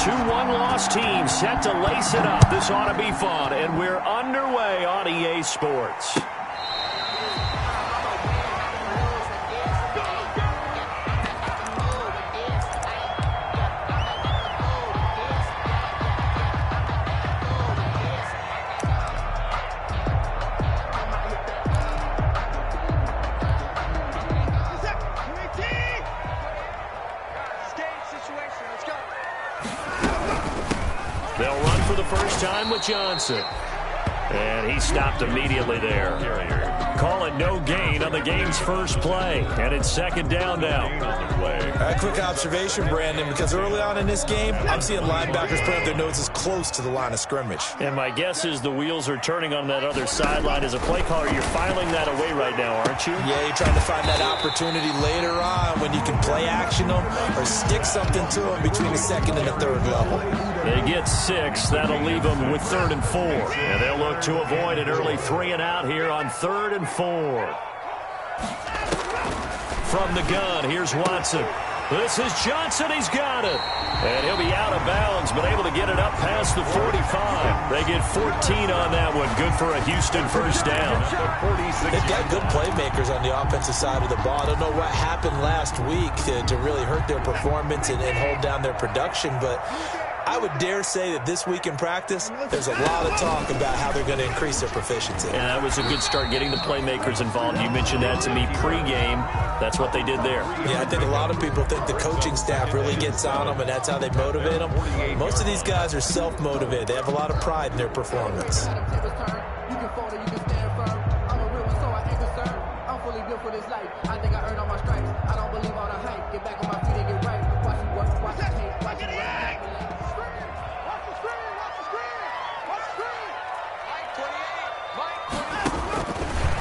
Two one-loss teams set to lace it up. This ought to be fun, and we're underway on EA Sports. They'll run for the first time with Johnson. And he stopped immediately there. Call it no gain on the game's first play. And it's second down now. A quick observation, Brandon, because early on in this game, I'm seeing linebackers put up their noses close to the line of scrimmage. And my guess is the wheels are turning on that other sideline. As a play caller, you're filing that away right now, aren't you? Yeah, you're trying to find that opportunity later on when you can play action them or stick something to them between the second and the third level. They get 6. That'll leave them with 3rd and 4. And they'll look to avoid an early 3 and out here on 3rd and 4. From the gun, here's Watson. This is Johnson. He's got it. And he'll be out of bounds, but able to get it up past the 45. They get 14 on that one. Good for a Houston first down. They've got good playmakers on the offensive side of the ball. I don't know what happened last week to really hurt their performance and hold down their production, but I would dare say that this week in practice, there's a lot of talk about how they're going to increase their proficiency. And that was a good start getting the playmakers involved. You mentioned that to me pregame. That's what they did there. Yeah, I think a lot of people think the coaching staff really gets on them, and that's how they motivate them. Most of these guys are self-motivated. They have a lot of pride in their performance.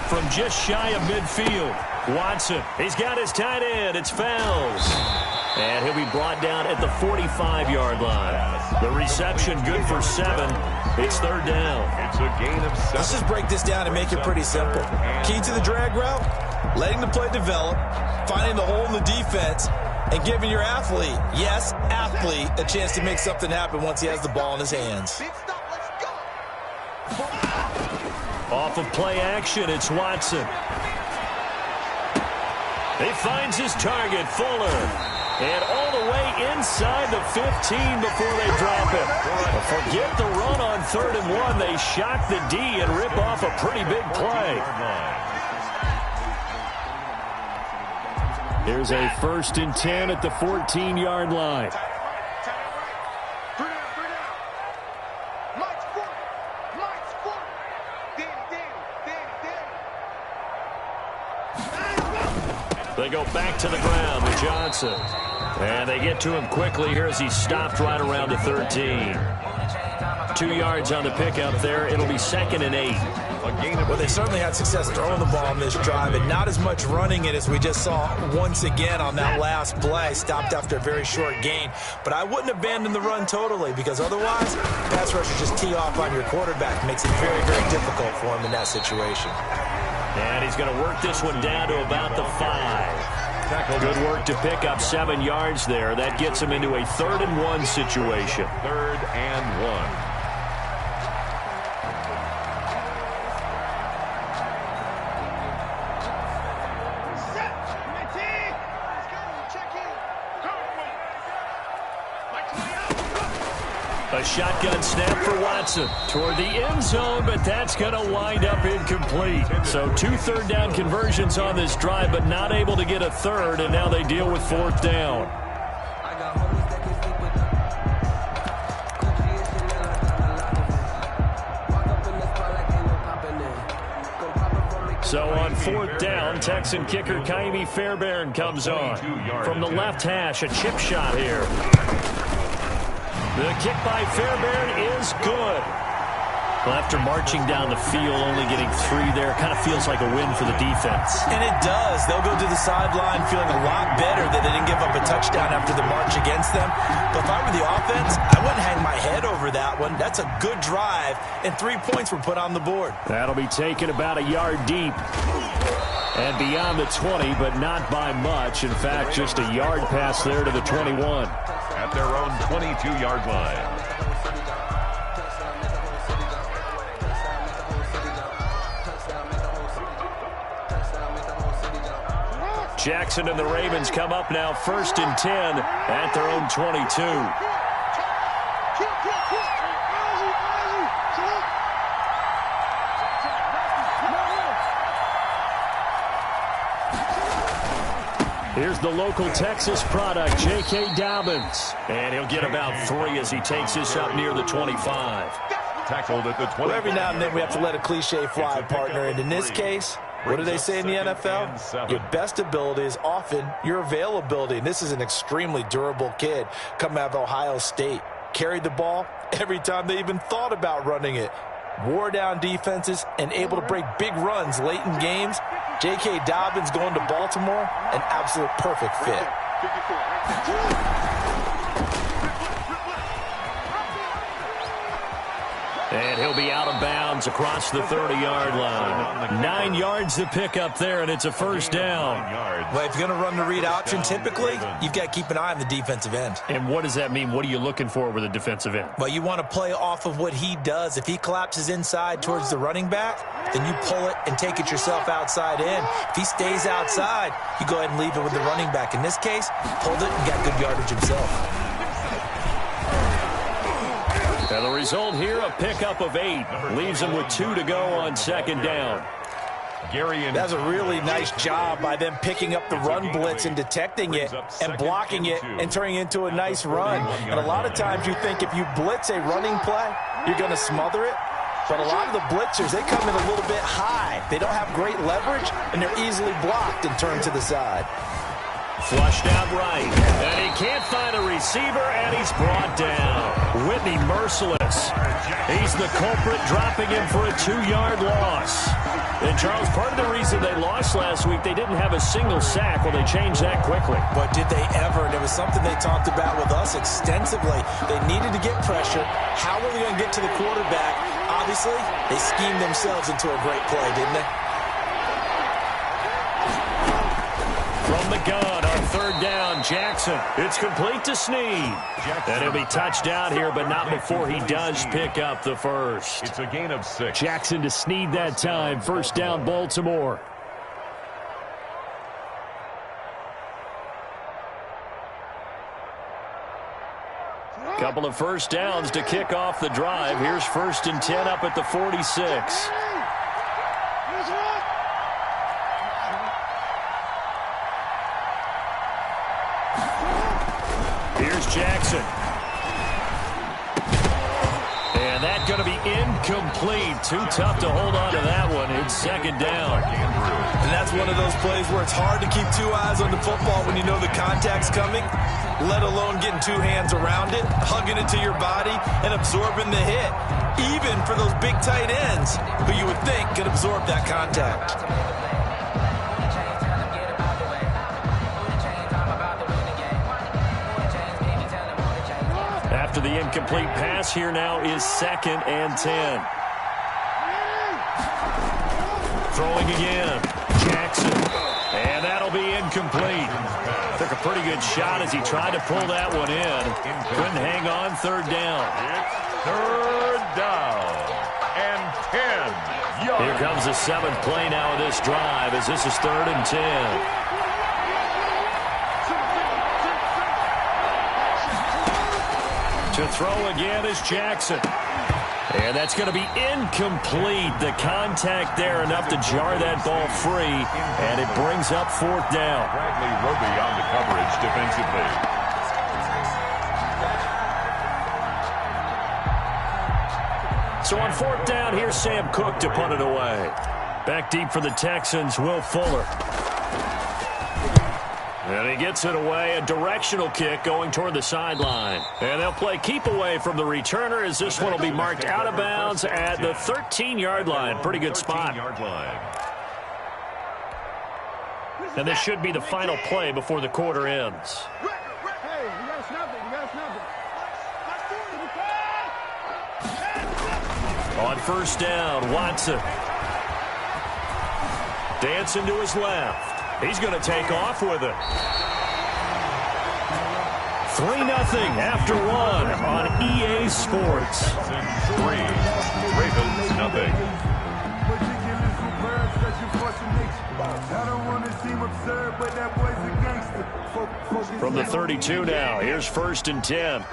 From just shy of midfield, Watson. He's got his tight end. It's Fells. And he'll be brought down at the 45-yard line. The reception good for 7. It's 3rd down. It's a gain of 7. Let's just break this down and make it pretty simple. Key to the drag route, letting the play develop, finding the hole in the defense, and giving your athlete, yes, athlete, a chance to make something happen once he has the ball in his hands. Off of play action, it's Watson. He finds his target, Fuller. And all the way inside the 15 before they drop him. Forget the run on 3rd and 1. They shock the D and rip off a pretty big play. Here's a 1st and 10 at the 14-yard line. They go back to the ground with Johnson. And they get to him quickly here as he stopped right around the 13. 2 yards on the pickup there. It'll be 2nd and 8. Well, they certainly had success throwing the ball on this drive, and not as much running it as we just saw once again on that last play. Stopped after a very short gain. But I wouldn't abandon the run totally, because otherwise, pass rushers just tee off on your quarterback. Makes it very, very difficult for him in that situation. And he's going to work this one down to about the 5. Good work to pick up 7 yards there. That gets him into a 3rd and 1 situation. 3rd and 1. A shotgun snap for Watson toward the end zone, but that's going to wind up incomplete. So 2 third down conversions on this drive, but not able to get a 3rd, and now they deal with 4th down. So on 4th down, Texan kicker Kaimi Fairbairn comes on. From the left hash, a chip shot here. The kick by Fairbairn is good. Well, after marching down the field, only getting 3 there, kind of feels like a win for the defense. And it does. They'll go to the sideline feeling a lot better that they didn't give up a touchdown after the march against them. But if I were the offense, I wouldn't hang my head over that one. That's a good drive, and 3 points were put on the board. That'll be taken about a yard deep. And beyond the 20, but not by much. In fact, just a yard pass there to the 21. at their own 22-yard line. Jackson and the Ravens come up now 1st and 10 at their own 22. Here's the local Texas product, J.K. Dobbins. And he'll get about 3 as he takes this up near the 25. Tackled at the 20. Well, every now and then we have to let a cliche fly, partner. And in this case, what do they say in the NFL? Your best ability is often your availability. And this is an extremely durable kid coming out of Ohio State. Carried the ball every time they even thought about running it. Wore down defenses and able to break big runs late in games. J.K. Dobbins going to Baltimore, an absolute perfect fit. And he'll be out of bounds across the 30-yard line. 9 yards to pick up there, and it's a first down. Well, if you're going to run the read option, typically, you've got to keep an eye on the defensive end. And what does that mean? What are you looking for with a defensive end? Well, you want to play off of what he does. If he collapses inside towards the running back, then you pull it and take it yourself outside in. If he stays outside, you go ahead and leave it with the running back. In this case, pulled it and got good yardage himself. And the result here, a pickup of 8. Leaves him with 2 to go on 2nd down. That's a really nice job by them picking up the run blitz and detecting it and blocking it and turning it into a nice run. And a lot of times you think if you blitz a running play, you're going to smother it. But a lot of the blitzers, they come in a little bit high. They don't have great leverage, and they're easily blocked and turned to the side. Flushed out right. And he can't find a receiver, and he's brought down. Whitney merciless. He's the culprit, dropping him for a 2-yard loss. And, Charles, part of the reason they lost last week, they didn't have a single sack. Well, they changed that quickly. But did they ever? And it was something they talked about with us extensively. They needed to get pressure. How were they going to get to the quarterback? Obviously, they schemed themselves into a great play, didn't they? From the gun on 3rd down, Jackson. It's complete to Snead. And he'll be touched out here, but not before he does pick up the first. It's a gain of 6. Jackson to Snead that time. 1st down, Baltimore. Couple of first downs to kick off the drive. Here's 1st and 10 up at the 46. Here's Jackson. And that's going to be incomplete. Too tough to hold on to that one. It's 2nd down. And that's one of those plays where it's hard to keep 2 eyes on the football when you know the contact's coming, let alone getting 2 hands around it, hugging it to your body, and absorbing the hit. Even for those big tight ends who you would think could absorb that contact. After the incomplete pass, here now is 2nd and 10. Throwing again. Jackson. And that'll be incomplete. Took a pretty good shot as he tried to pull that one in. Couldn't hang on. 3rd down. It's 3rd down and 10 yards. Here comes the 7th play now of this drive as this is 3rd and 10. To throw again is Jackson. And that's going to be incomplete. The contact there enough to jar that ball free. And it brings up 4th down. Bradley Roby on the coverage defensively. So on 4th down, here's Sam Cook to punt it away. Back deep for the Texans, Will Fuller. And he gets it away, a directional kick going toward the sideline. And they'll play keep away from the returner as this one will be marked out of bounds at the 13-yard line. Pretty good spot. And this should be the final play before the quarter ends. On 1st down, Watson. Dancing to his left. He's going to take off with it. 3-0 after one on EA Sports. Texans 3, Ravens nothing. From the 32 now, here's 1st and 10.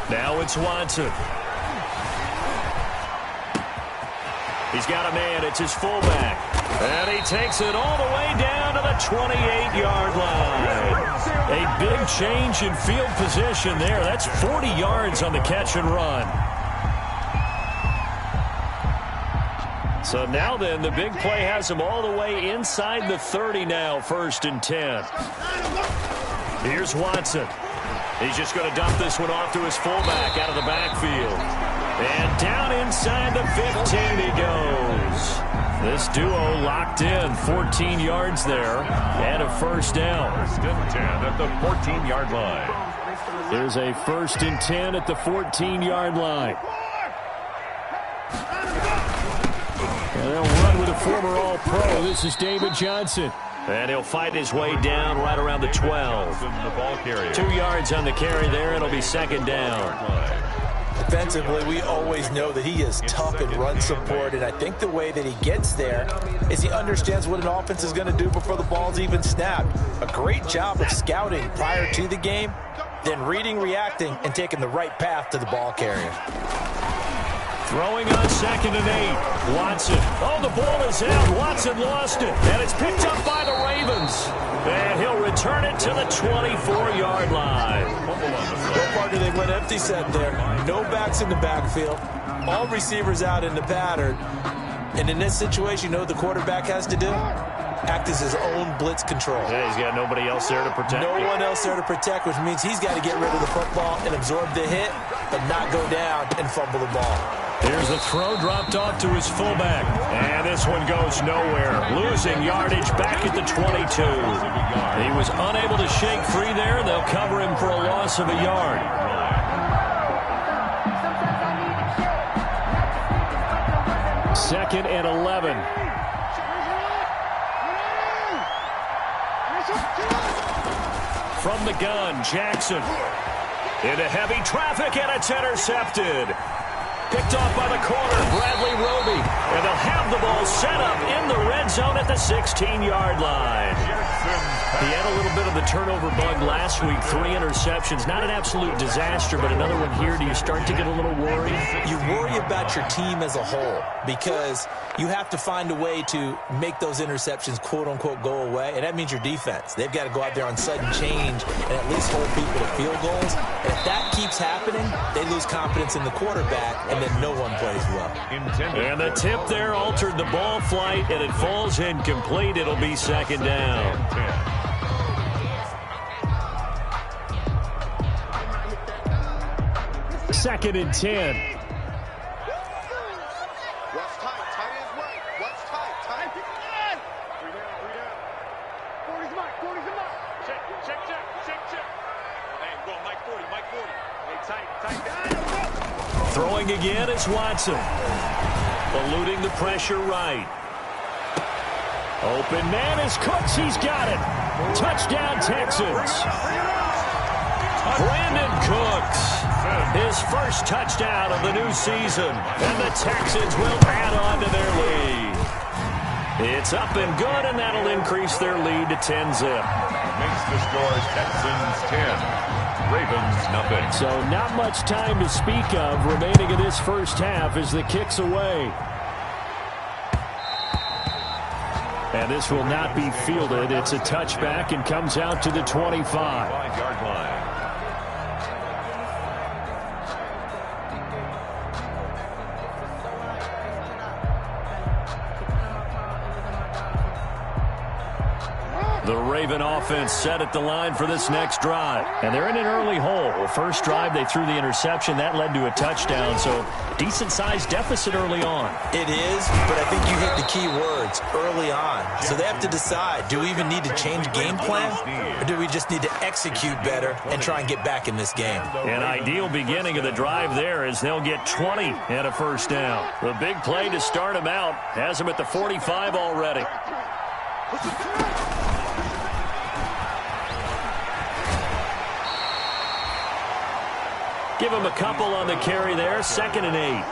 Now it's Watson. He's got a man. It's his fullback. And he takes it all the way down to the 28-yard line. A big change in field position there. That's 40 yards on the catch and run. So now then, the big play has him all the way inside the 30 now, 1st and 10. Here's Watson. He's just going to dump this one off to his fullback out of the backfield. And down inside the 15 he goes. This duo locked in, 14 yards there, and a 1st down. 1st and 10 at the 14-yard line. There's a 1st and 10 at the 14-yard line. And they'll run with a former All-Pro. This is David Johnson. And he'll fight his way down right around the 12. The ball carrier. 2 yards on the carry there. It'll be 2nd down. Defensively, we always know that he is tough in run support, and I think the way that he gets there is he understands what an offense is going to do before the ball's even snapped. A great job of scouting prior to the game, then reading, reacting, and taking the right path to the ball carrier. Throwing on 2nd and 8. Watson. Oh, the ball is out. Watson lost it. And it's picked up by the Ravens. And he'll return it to the 24-yard line. Well, partner, they went empty set there. No backs in the backfield. All receivers out in the pattern. And in this situation, you know what the quarterback has to do? Act as his own blitz control. Yeah, he's got nobody else there to protect. No one else there to protect, which means he's got to get rid of the football and absorb the hit, but not go down and fumble the ball. Here's the throw dropped off to his fullback. And this one goes nowhere. Losing yardage back at the 22. He was unable to shake free there. They'll cover him for a loss of a yard. Second and 11. From the gun, Jackson. Into heavy traffic, and it's intercepted. Picked off by the corner, Bradley Roby. And they'll have the ball set up in the red zone at the 16-yard line. He had a little bit of the turnover bug last week, 3 interceptions. Not an absolute disaster, but another one here. Do you start to get a little worried? You worry about your team as a whole because you have to find a way to make those interceptions, quote-unquote, go away, and that means your defense. They've got to go out there on sudden change and at least hold people to field goals. And if that keeps happening, they lose confidence in the quarterback, and then no one plays well. And the tip there altered the ball flight, and it falls incomplete. It'll be 2nd down. 2nd and 10. Throwing again is Watson. Eluding the pressure right. Open man is Cooks. He's got it. Touchdown, Texans. Brandon Cooks. His first touchdown of the new season. And the Texans will add on to their lead. It's up and good, and that'll increase their lead to 10-zip. Makes the scores Texans 10. Ravens nothing. So not much time to speak of remaining in this first half as the kick's away. And this will not be fielded. It's a touchback and comes out to the 25. 5-yard line. The Raven offense set at the line for this next drive. And they're in an early hole. First drive, they threw the interception. That led to a touchdown. So decent-sized deficit early on. It is, but I think you hit the key words, early on. So they have to decide, do we even need to change game plan? Or do we just need to execute better and try and get back in this game? An ideal beginning of the drive there as they'll get 20 and a first down. The big play to start them out has them at the 45 already. Give him a couple on the carry there, 2nd and 8.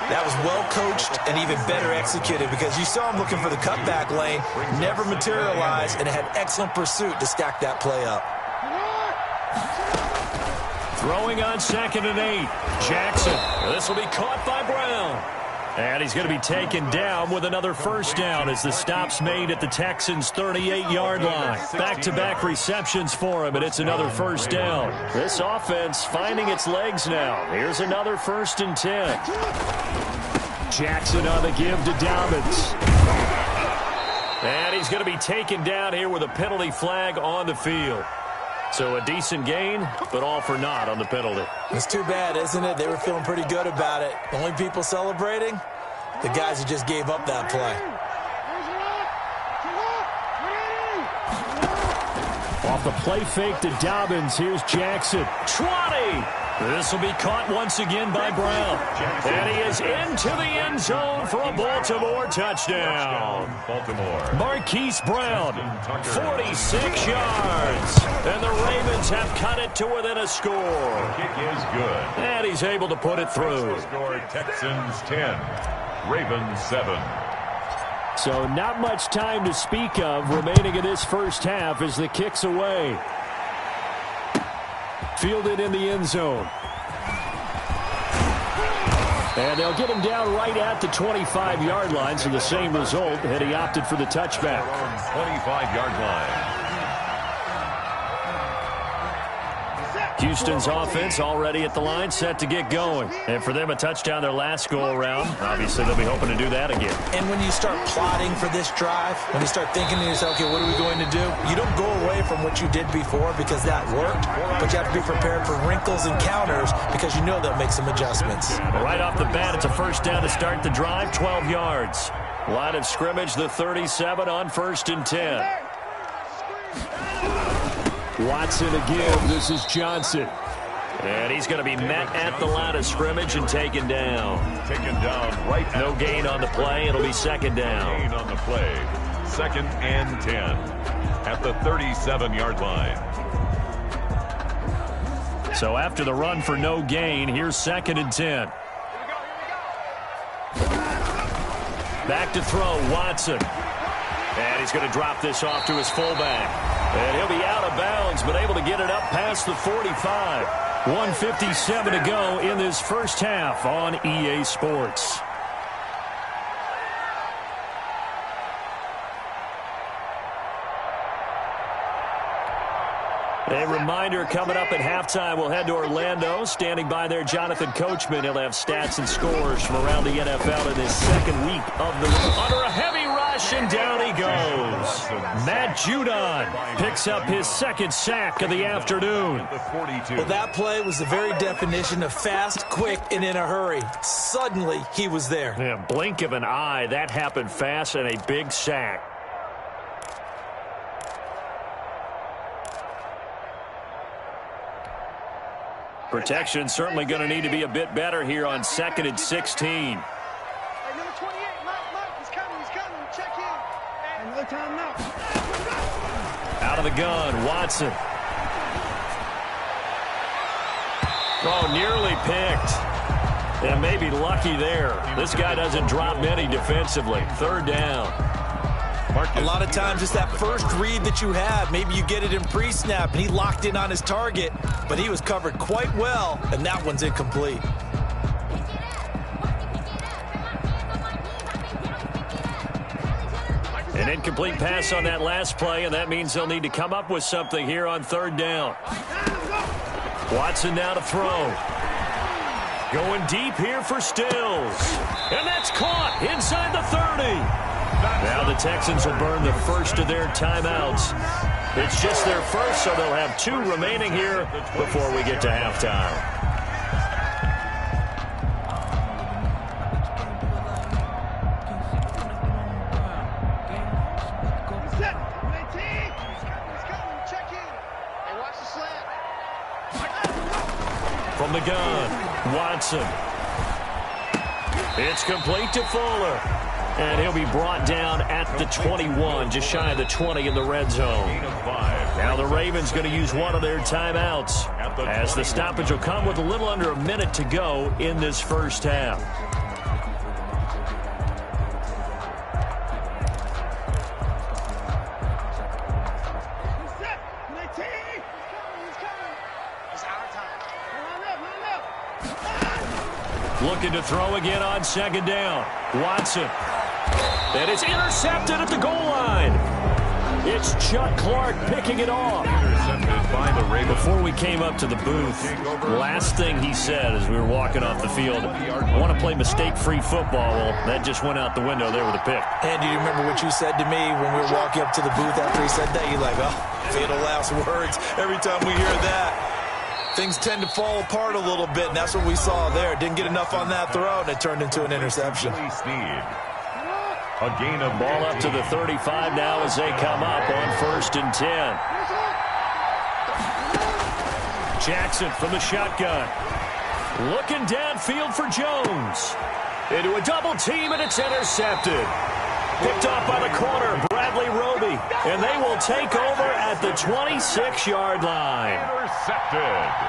That was well coached and even better executed because you saw him looking for the cutback lane, never materialized, and had excellent pursuit to stack that play up. Throwing on 2nd and 8. Jackson. This will be caught by Brown. And he's going to be taken down with another first down as the stop's made at the Texans' 38-yard line. Back-to-back receptions for him, and it's another first down. This offense finding its legs now. Here's another 1st and 10. Jackson on the give to Dobbins. And he's going to be taken down here with a penalty flag on the field. So a decent gain, but all for naught on the penalty. It's too bad, isn't it? They were feeling pretty good about it. The only people celebrating, the guys who just gave up that play. Off the play fake to Dobbins, here's Jackson. 20! This will be caught once again by Brown. And he is into the end zone for a Baltimore touchdown. Marquise Brown, 46 yards. And the Ravens have cut it to within a score. Kick is good. And he's able to put it through. Score Texans 10, Ravens 7. So not much time to speak of remaining in this first half as the kick's away. Fielded in the end zone. And they'll get him down right at the 25-yard line, so the same result had he opted for the touchback. 25-yard line. Houston's offense already at the line, set to get going. And for them, a touchdown their last go-around. Obviously, they'll be hoping to do that again. And when you start plotting for this drive, when you start thinking to yourself, okay, what are we going to do? You don't go away from what you did before because that worked, but you have to be prepared for wrinkles and counters because you know they'll make some adjustments. Right off the bat, it's a first down to start the drive, 12 yards. Line of scrimmage, the 37 on 1st and 10. Watson again. This is Johnson. And he's going to be met at the line of scrimmage and taken down. Taken down right. No gain on the play. It'll be 2nd down. Gain on the play. 2nd and 10 at the 37-yard line. So after the run for no gain, here's 2nd and 10. Back to throw, Watson. And he's going to drop this off to his fullback. And he'll be out of bounds, but able to get it up past the 45. 1:57 to go in this first half on EA Sports. A reminder coming up at halftime, we'll head to Orlando. Standing by there, Jonathan Coachman. He'll have stats and scores from around the NFL in his 2nd week of the under a heavy rush, and down he goes. Matt Judon picks up his 2nd sack of the afternoon. Well, that play was the very definition of fast, quick, and in a hurry. Suddenly, he was there. Yeah, blink of an eye, that happened fast, and a big sack. Protection certainly going to need to be a bit better here on 2nd and 16. Hey, number 28, Mike, he's coming, check in. And no time now. Out of the gun, Watson. Oh, nearly picked. And maybe lucky there. This guy doesn't drop many defensively. 3rd down. A lot of times it's that first read that you have. Maybe you get it in pre-snap, and he locked in on his target, but he was covered quite well, and that one's incomplete. An incomplete pass on that last play, and that means they'll need to come up with something here on 3rd down. Watson now to throw. Going deep here for Stills. And that's caught inside the 30. Now the Texans will burn the first of their timeouts. It's just their first, so they'll have 2 remaining here before we get to halftime. From the gun, Watson. It's complete to Fuller. And he'll be brought down at the 21, just shy of the 20 in the red zone. Gain of 5. Now the Ravens going to use one of their timeouts, as the stoppage will come with a little under a minute to go in this first half. Looking to throw again on second down. Watson. And it's intercepted at the goal line. It's Chuck Clark picking it off. Intercepted by the Ravens. Before we came up to the booth, last thing he said as we were walking off the field, I want to play mistake-free football. Well, that just went out the window there with a pick. And do you remember what you said to me when we were walking up to the booth after he said that? You're like, oh, fatal last words. Every time we hear that, things tend to fall apart a little bit, and that's what we saw there. Didn't get enough on that throw, and it turned into an interception. A gain of ball up to the 35 now as they come up on 1st and 10. Jackson from the shotgun. Looking downfield for Jones. Into a double team, and it's intercepted. Picked off by the corner, Bradley Roby. And they will take over at the 26-yard line. Intercepted.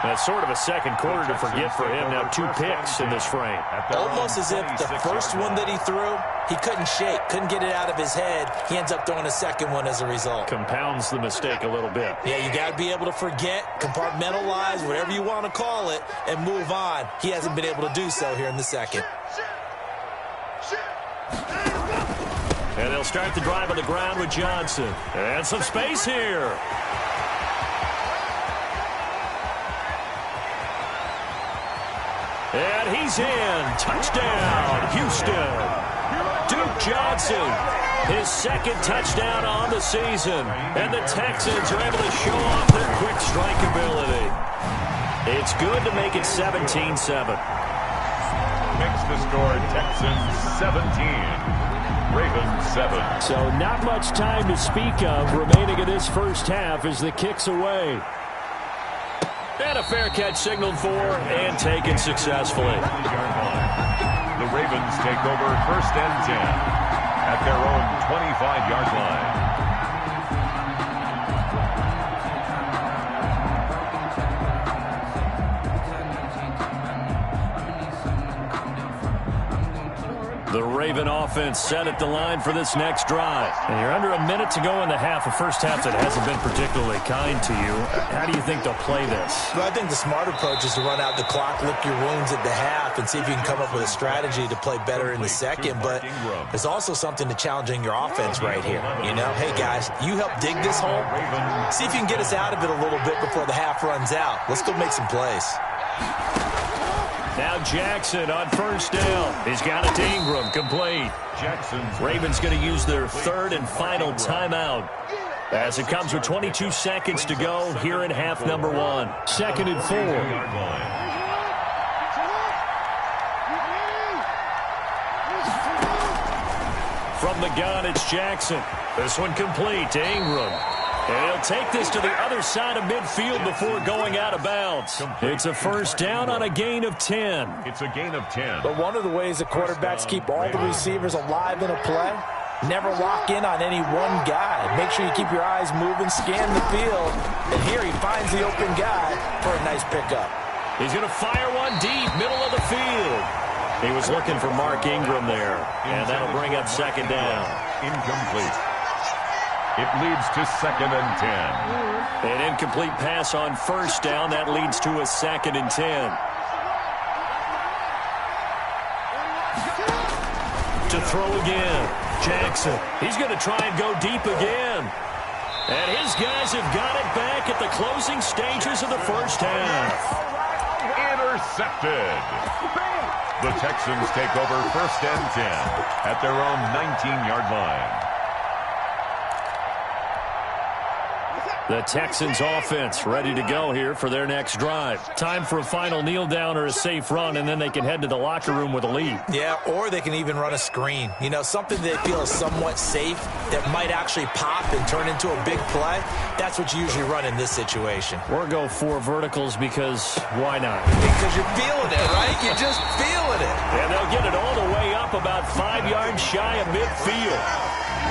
That's sort of a second quarter to forget for him. Now 2 picks in this frame. Almost as if the first one that he threw, he couldn't shake, couldn't get it out of his head. He ends up throwing a second one as a result. Compounds the mistake a little bit. Yeah, you got to be able to forget, compartmentalize, whatever you want to call it, and move on. He hasn't been able to do so here in the second. And they'll start the drive on the ground with Johnson. And some space here. And he's in. Touchdown, Houston. Duke Johnson, his second touchdown on the season. And the Texans are able to show off their quick strike ability. It's good to make it 17-7. Makes the score Texans 17. Ravens 7. So not much time to speak of remaining in this first half as the kick's away. And a fair catch signaled for and taken successfully. The Ravens take over 1st and 10 at their own 25-yard line. The Raven offense set at the line for this next drive. And you're under a minute to go in the half. A first half that hasn't been particularly kind to you. How do you think they'll play this? Well, I think the smart approach is to run out the clock, lick your wounds at the half, and see if you can come up with a strategy to play better in the second. But there's also something to challenging your offense right here. You know, hey, guys, you help dig this hole. See if you can get us out of it a little bit before the half runs out. Let's go make some plays. Now Jackson on 1st down. He's got it to Ingram, complete. Ravens going to use their 3rd and final timeout as it comes with 22 seconds to go here in half number 1. 2nd and 4. From the gun, it's Jackson. This one complete to Ingram. And he'll take this to the other side of midfield before going out of bounds. It's a first down on a gain of 10. It's a gain of 10. But one of the ways the quarterbacks keep all the receivers alive in a play, never lock in on any one guy. Make sure you keep your eyes moving, scan the field. And here he finds the open guy for a nice pickup. He's going to fire one deep, middle of the field. He was looking for Mark Ingram there. And that'll bring up 2nd down. Incomplete. It leads to 2nd and 10. An incomplete pass on 1st down. That leads to a 2nd and 10. To throw again. Jackson. He's going to try and go deep again. And his guys have got it back at the closing stages of the first half. Intercepted. The Texans take over 1st and 10 at their own 19-yard line. The Texans offense ready to go here for their next drive. Time for a final kneel down or a safe run, and then they can head to the locker room with a lead. Yeah, or they can even run a screen. You know, something they feel is somewhat safe that might actually pop and turn into a big play. That's what you usually run in this situation. Or go 4 verticals because why not? Because you're feeling it, right? You're just feeling it. And they'll get it all the way up about 5 yards shy of midfield.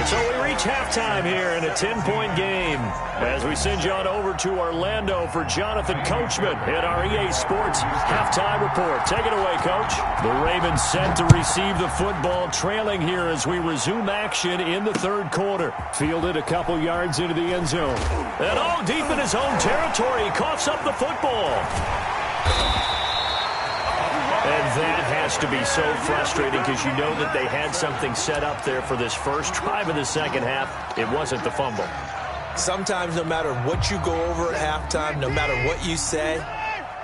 So we reach halftime here in a 10-point game as we send you on over to Orlando for Jonathan Coachman at our EA Sports Halftime Report. Take it away, Coach. The Ravens set to receive the football, trailing here as we resume action in the third quarter. Fielded a couple yards into the end zone. And deep in his own territory, he coughs up the football. And that has to be so frustrating because you know that they had something set up there for this first drive of the second half. It wasn't the fumble. Sometimes no matter what you go over at halftime, no matter what you say,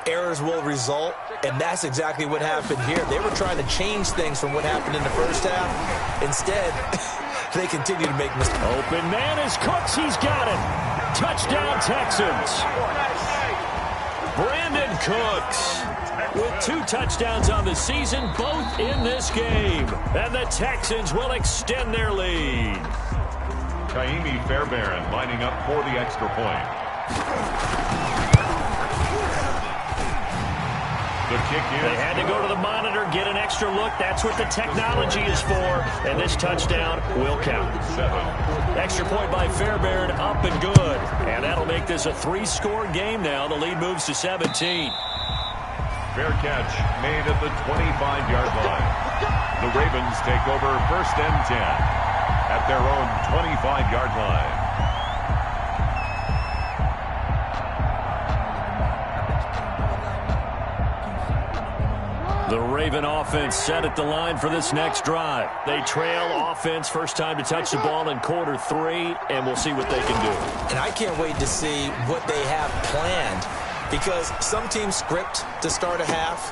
errors will result, and that's exactly what happened here. They were trying to change things from what happened in the first half. Instead, they continue to make mistakes. Open man is Cooks. He's got it. Touchdown, Texans. Brandon Cooks with 2 touchdowns on the season, both in this game. And the Texans will extend their lead. Kaimi Fairbairn lining up for the extra point. The kick is. They had to go to the monitor, get an extra look. That's what the technology is for. And this touchdown will count. 7. Extra point by Fairbairn, up and good. And that'll make this a 3-score game now. The lead moves to 17. Fair catch made at the 25-yard line. The Ravens take over 1st and 10 at their own 25-yard line. The Raven offense set at the line for this next drive. They trail offense, first time to touch the ball in quarter 3, and we'll see what they can do. And I can't wait to see what they have planned, because some teams script to start a half.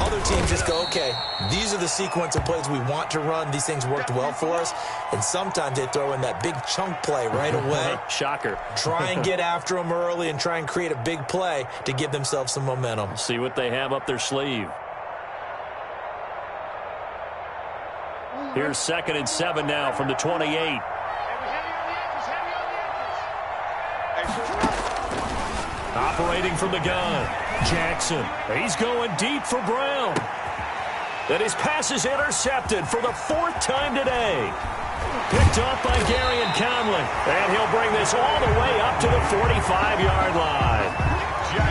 Other teams just go, okay, these are the sequence of plays we want to run. These things worked well for us. And sometimes they throw in that big chunk play right away. Shocker. Try and get after them early and try and create a big play to give themselves some momentum. See what they have up their sleeve. Here's 2nd and 7 now from the 28. Operating from the gun, Jackson. He's going deep for Brown. And his pass is intercepted for the 4th time today. Picked off by Gary and Conley. And he'll bring this all the way up to the 45-yard line.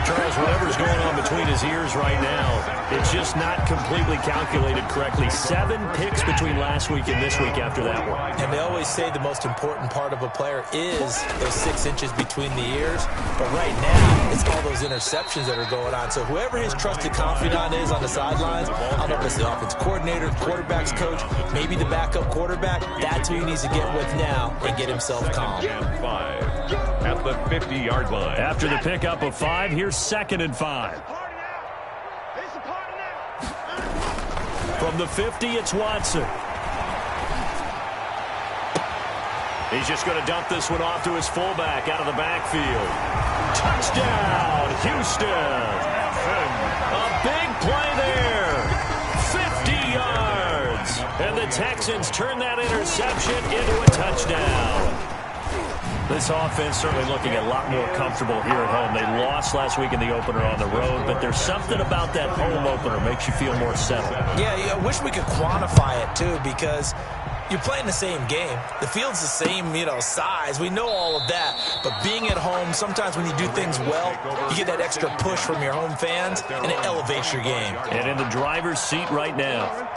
Charles, whatever's going on between his ears right now, it's just not completely calculated correctly. 7 picks between last week and this week after that one. And they always say the most important part of a player is those 6 inches between the ears. But right now, it's all those interceptions that are going on. So whoever his trusted confidant is on the sidelines, I don't know if it's the offensive coordinator, quarterback's coach, maybe the backup quarterback, that's who he needs to get with now and get himself calm. 5 at the 50-yard line. After the pickup of 5, here's 2nd and 5. From the 50, it's Watson. He's just going to dump this one off to his fullback out of the backfield. Touchdown, Houston. A big play there. 50 yards. And the Texans turn that interception into a touchdown. This offense certainly looking a lot more comfortable here at home. They lost last week in the opener on the road, but there's something about that home opener makes you feel more settled. Yeah, I wish we could quantify it, too, because you're playing the same game. The field's the same, size. We know all of that. But being at home, sometimes when you do things well, you get that extra push from your home fans, and it elevates your game. And in the driver's seat right now,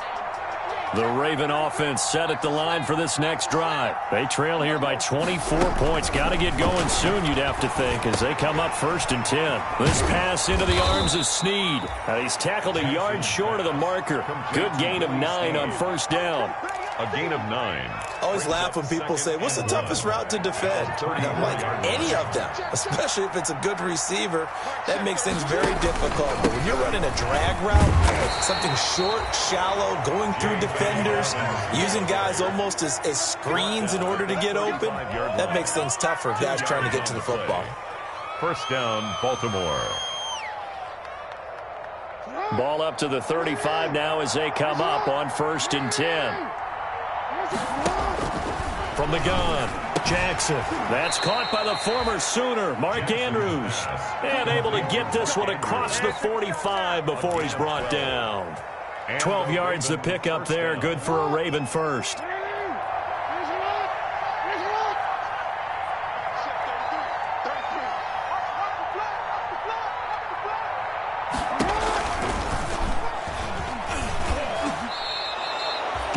the Raven offense set at the line for this next drive. They trail here by 24 points. Got to get going soon, you'd have to think, as they come up 1st and 10. This pass into the arms of Snead. And he's tackled a yard short of the marker. Good gain of 9 on 1st down. A gain of 9. I always laugh when people say, what's the toughest route to defend? And I'm like, any of them, especially if it's a good receiver. That makes things very difficult. But when you're running a drag route, something short, shallow, going through defenders, using guys almost as screens in order to get open, that makes things tougher if guys trying to get to the football. 1st down, Baltimore. Ball up to the 35 now as they come up on 1st and 10. From the gun, Jackson. That's caught by the former Sooner, Mark Andrews. And able to get this one across the 45 before he's brought down. 12 yards to pick up there. Good for a Raven first.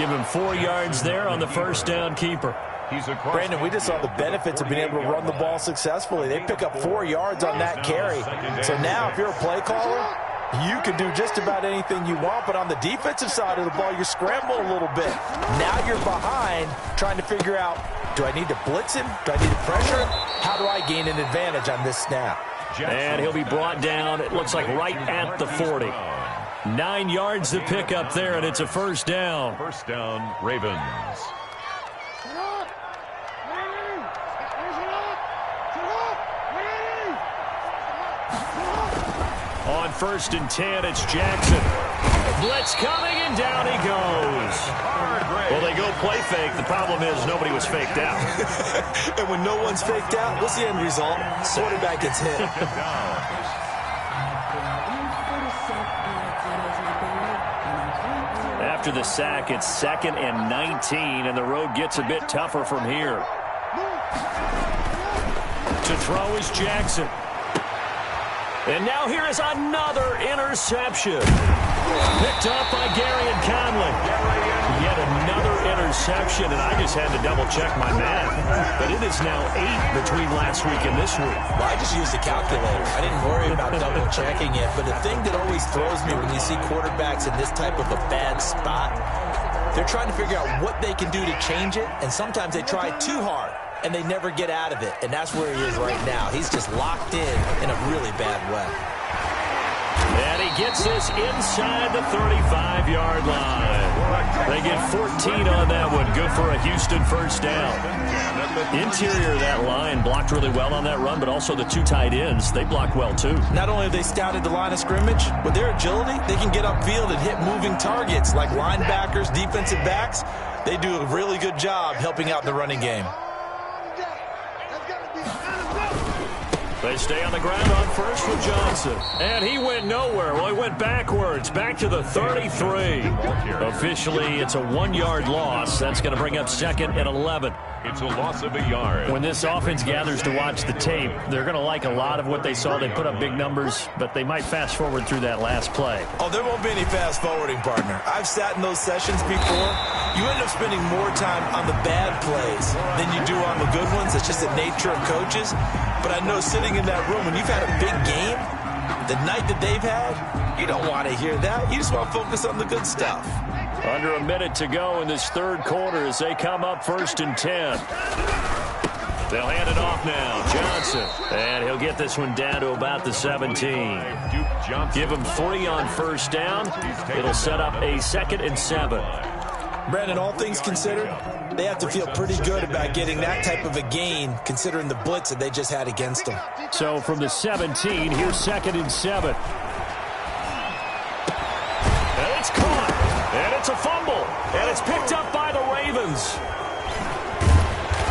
Give him 4 yards there on the first down keeper. Brandon, we just saw the benefits of being able to run the ball successfully. They pick up 4 yards on that carry. So now if you're a play caller, you can do just about anything you want, but on the defensive side of the ball, you're scrambling a little bit. Now you're behind trying to figure out, do I need to blitz him? Do I need to pressure him? How do I gain an advantage on this snap? And he'll be brought down, it looks like right at the 40. 9 yards to pick up there, and it's a first down. First down, Ravens. On 1st and 10, it's Jackson. Blitz coming, and down he goes. Well, they go play fake. The problem is nobody was faked out. And when no one's faked out, what's the end result? Quarterback gets hit. After the sack, it's 2nd and 19, and the road gets a bit tougher from here. To throw is Jackson. And now here is another interception. Picked up by Gary and Conley. Yet another interception, and I just had to double-check my math. But it is now 8 between last week and this week. Well, I just used a calculator. I didn't worry about double-checking it. But the thing that always throws me when you see quarterbacks in this type of a bad spot, they're trying to figure out what they can do to change it, and sometimes they try too hard, and they never get out of it. And that's where he is right now. He's just locked in a really bad way. And he gets this inside the 35-yard line. They get 14 on that one. Good for a Houston first down. Interior of that line blocked really well on that run, but also the 2 tight ends, they blocked well too. Not only have they scouted the line of scrimmage, with their agility, they can get upfield and hit moving targets like linebackers, defensive backs. They do a really good job helping out the running game. They stay on the ground on first with Johnson. And he went nowhere. Well, he went backwards, back to the 33. Officially, it's a 1-yard loss. That's going to bring up 2nd and 11. It's a loss of a yard. When this offense gathers to watch the tape, they're going to like a lot of what they saw. They put up big numbers, but they might fast forward through that last play. Oh, there won't be any fast forwarding, partner. I've sat in those sessions before. You end up spending more time on the bad plays than you do on the good ones. It's just the nature of coaches. But I know sitting in that room, when you've had a big game, the night that they've had, you don't want to hear that. You just want to focus on the good stuff. Under a minute to go in this third quarter as they come up 1st and 10. They'll hand it off now. Johnson. And he'll get this one down to about the 17. Give him 3 on first down. It'll set up a 2nd and 7. Brandon, all things considered, they have to feel pretty good about getting that type of a gain considering the blitz that they just had against them. So from the 17, here's 2nd and 7. And it's caught. And it's a fumble. And it's picked up by the Ravens.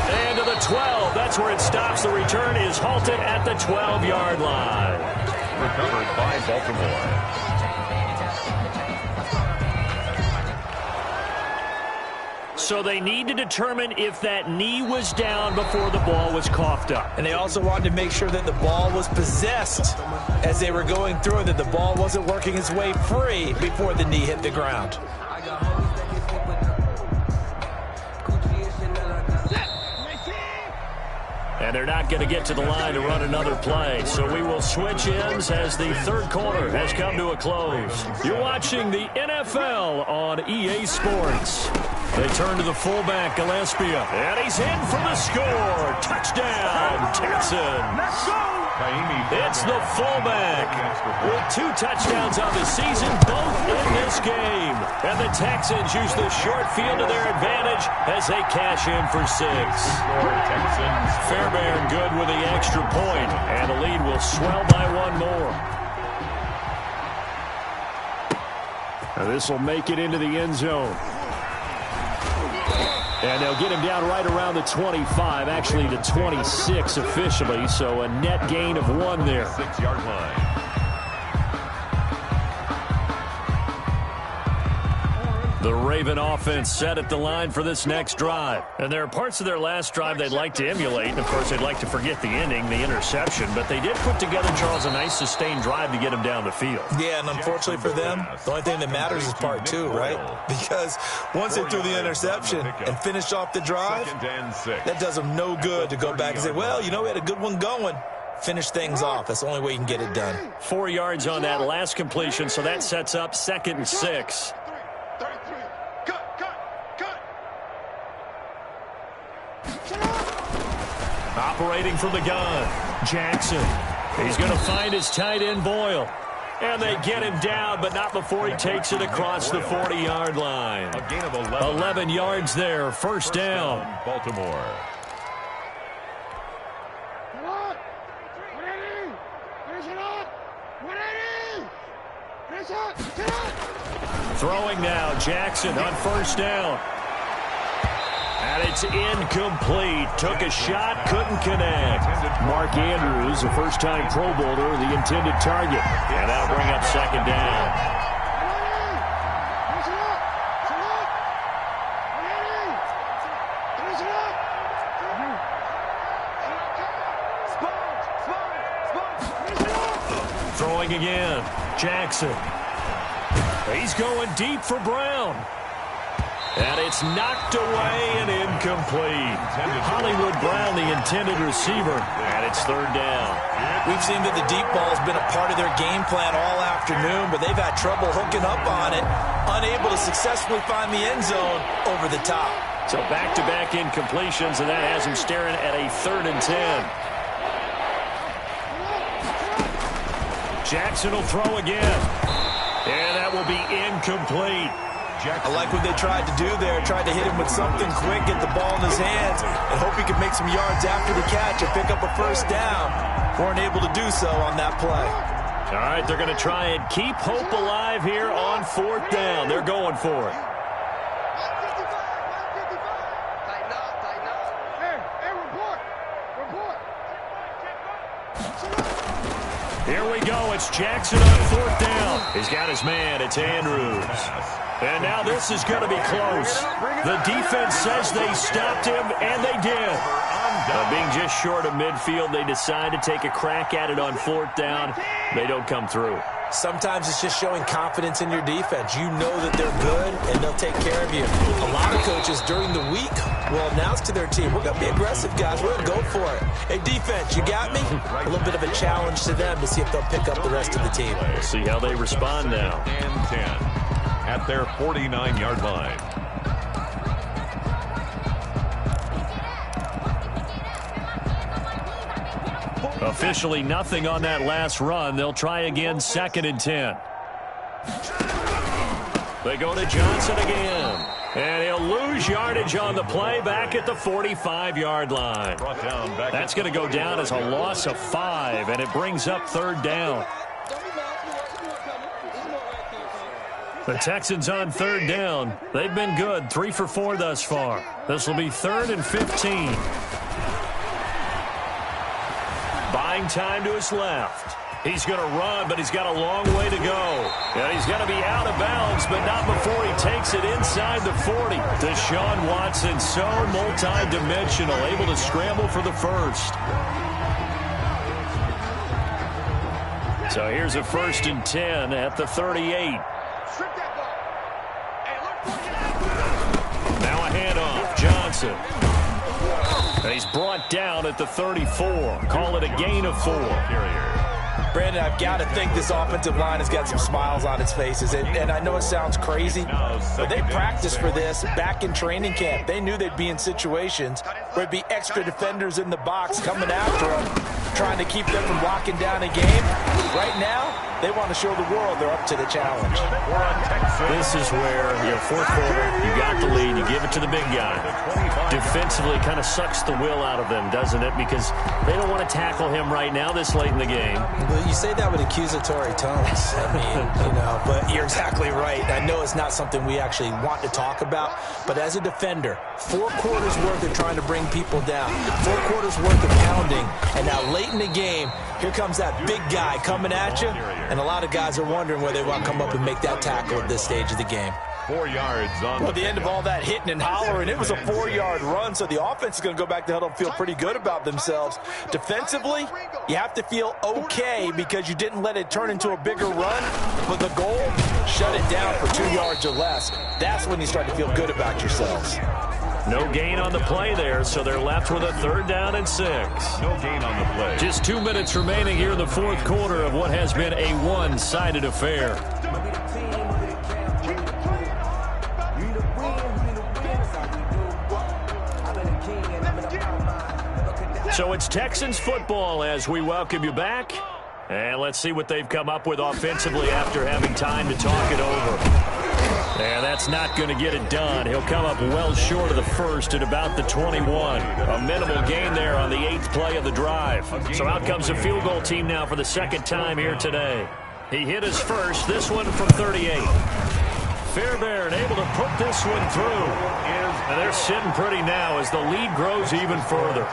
And to the 12. That's where it stops. The return is halted at the 12-yard line. Recovered by Baltimore. So they need to determine if that knee was down before the ball was coughed up. And they also wanted to make sure that the ball was possessed as they were going through it, that the ball wasn't working its way free before the knee hit the ground. And they're not going to get to the line to run another play. So we will switch ends as the third quarter has come to a close. You're watching the NFL on EA Sports. They turn to the fullback, Gillespie. And he's in for the score. Touchdown, Texans. Let's go! It's the fullback with 2 touchdowns on the season, both in this game. And the Texans use the short field to their advantage as they cash in for 6. Fairbairn good with the extra point, and the lead will swell by 1 more. Now this will make it into the end zone. And they'll get him down right around the 25, actually the 26 officially, so a net gain of 1 there. 6-yard line. The Raven offense set at the line for this next drive. And there are parts of their last drive they'd like to emulate. And, of course, they'd like to forget the ending, the interception. But they did put together, Charles, a nice sustained drive to get them down the field. Yeah, and unfortunately for them, the only thing that matters is part two, right? Because once they threw the interception and finished off the drive, that does them no good to go back and say, well, you know, we had a good one going. Finish things off. That's the only way you can get it done. 4 yards on that last completion, so that sets up 2nd and 6. Operating from the gun, Jackson. He's going to find his tight end, Boyle. And they get him down, but not before he takes it across the 40-yard line. A gain of 11. 11 yards there, first down. Baltimore. Throwing now, Jackson on first down. And it's incomplete. Took a shot, couldn't connect. Mark Andrews, a first-time Pro Bowler, the intended target. And that'll bring up 2nd down. Throwing again, Jackson. He's going deep for Brown. And it's knocked away and incomplete. Hollywood Brown, the intended receiver, and it's 3rd down. We've seen that the deep ball has been a part of their game plan all afternoon, but they've had trouble hooking up on it, unable to successfully find the end zone over the top. So back-to-back incompletions, and that has him staring at a 3rd and 10. Jackson will throw again. And that will be incomplete. I like what they tried to do there. Tried to hit him with something quick, get the ball in his hands, and hope he could make some yards after the catch and pick up a first down. Weren't able to do so on that play. All right, they're going to try and keep hope alive here on 4th down. They're going for it. Here we go. It's Jackson on 4th down. He's got his man. It's Andrews. And now this is going to be close. The defense says they stopped him, and they did. Being just short of midfield, they decide to take a crack at it on 4th down. They don't come through. Sometimes it's just showing confidence in your defense. You know that they're good, and they'll take care of you. A lot of coaches during the week will announce to their team, we're going to be aggressive, guys. We're going to go for it. Hey, defense, you got me? A little bit of a challenge to them to see if they'll pick up the rest of the team. We'll see how they respond now. And 10 at their 49-yard line. Officially nothing on that last run. They'll try again, 2nd and 10. They go to Johnson again. And he'll lose yardage on the play back at the 45-yard line. That's going to go down as a loss of 5, and it brings up 3rd down. The Texans on 3rd down. They've been good, 3 for 4 thus far. This will be 3rd and 15. Buying time to his left. He's going to run, but he's got a long way to go. And he's going to be out of bounds, but not before he takes it inside the 40. Deshaun Watson, so multi-dimensional, able to scramble for the first. So here's a 1st and 10 at the 38. Now a handoff. Johnson. He's brought down at the 34. Call it a gain of 4. Brandon, I've got to think this offensive line has got some smiles on its faces. And I know it sounds crazy, but they practiced for this back in training camp. They knew they'd be in situations where there'd be extra defenders in the box coming after them, trying to keep them from locking down a game. Right now, they want to show the world they're up to the challenge. This is where, 4th quarter, you got the lead, you give it to the big guy. Defensively kind of sucks the will out of them, doesn't it? Because they don't want to tackle him right now this late in the game. Well, you say that with accusatory tones. I mean, but you're exactly right. I know it's not something we actually want to talk about, but as a defender, 4 quarters worth of trying to bring people down, 4 quarters worth of pounding, and now late in the game, here comes that big guy coming at you, and a lot of guys are wondering whether they want to come up and make that tackle at this stage of the game. 4 yards on the end of all that hitting and hollering. It was a 4-yard run, so the offense is going to go back to huddle and feel pretty good about themselves. Defensively, you have to feel okay because you didn't let it turn into a bigger run, but the goal, shut it down for 2 yards or less. That's when you start to feel good about yourselves. No gain on the play there, so they're left with a 3rd down and 6. No gain on the play. Just 2 minutes remaining here in the 4th quarter of what has been a one-sided affair. So it's Texans football as we welcome you back. And let's see what they've come up with offensively after having time to talk it over. And that's not going to get it done. He'll come up well short of the first at about the 21. A minimal gain there on the 8th play of the drive. So out comes the field goal team now for the 2nd time here today. He hit his first, this one from 38. Fairbairn able to put this one through. And they're sitting pretty now as the lead grows even further.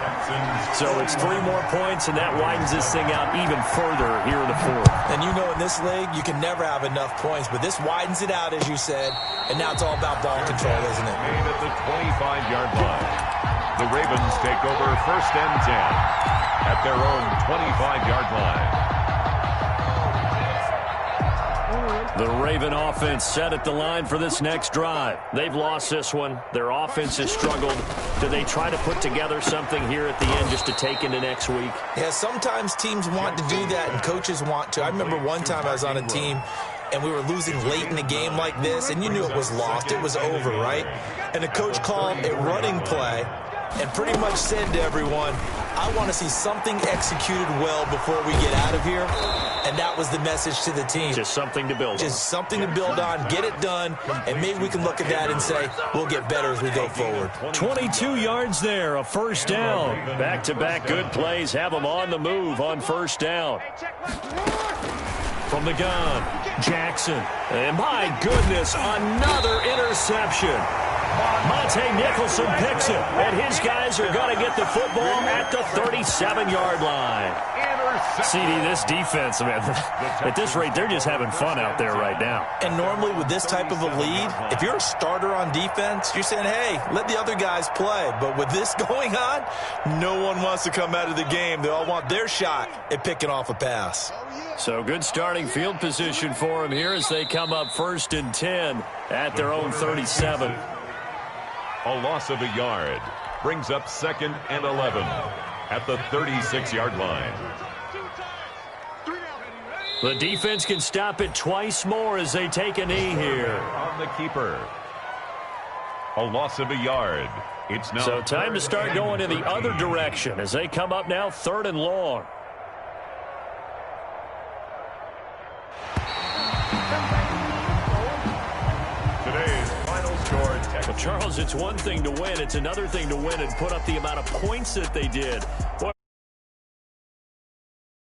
So it's 3 more points, and that widens this thing out even further here in the 4th. And you know in this league, you can never have enough points, but this widens it out, as you said, and now it's all about ball control, isn't it? Made at the 25-yard line. The Ravens take over 1st and 10 at their own 25-yard line. The Raven offense set at the line for this next drive. They've lost this one. Their offense has struggled. Do they try to put together something here at the end just to take into next week? Yeah, sometimes teams want to do that and coaches want to. I remember one time I was on a team and we were losing late in a game like this, and you knew it was lost. It was over, right? And the coach called a running play and pretty much said to everyone, I want to see something executed well before we get out of here. And that was the message to the team. Just something to build on. Just something to build on, get it done, and maybe we can look at that and say, we'll get better as we go forward. 22 yards there, a 1st down. Back-to-back good plays have them on the move on 1st down. From the gun, Jackson. And my goodness, another interception. Monte Nicholson picks it, and his guys are going to get the football at the 37-yard line. CD, this defense, man, at this rate, they're just having fun out there right now. And normally with this type of a lead, if you're a starter on defense, you're saying, hey, let the other guys play. But with this going on, no one wants to come out of the game. They all want their shot at picking off a pass. So good starting field position for them here as they come up 1st and 10 at their own 37. A loss of a yard brings up 2nd and 11 at the 36-yard line. The defense can stop it twice more as they take a knee here. On the keeper. A loss of a yard. It's now so time to start going in the other direction as they come up now 3rd and long. Today's final score. Well, Charles, it's one thing to win. It's another thing to win and put up the amount of points that they did. Boy,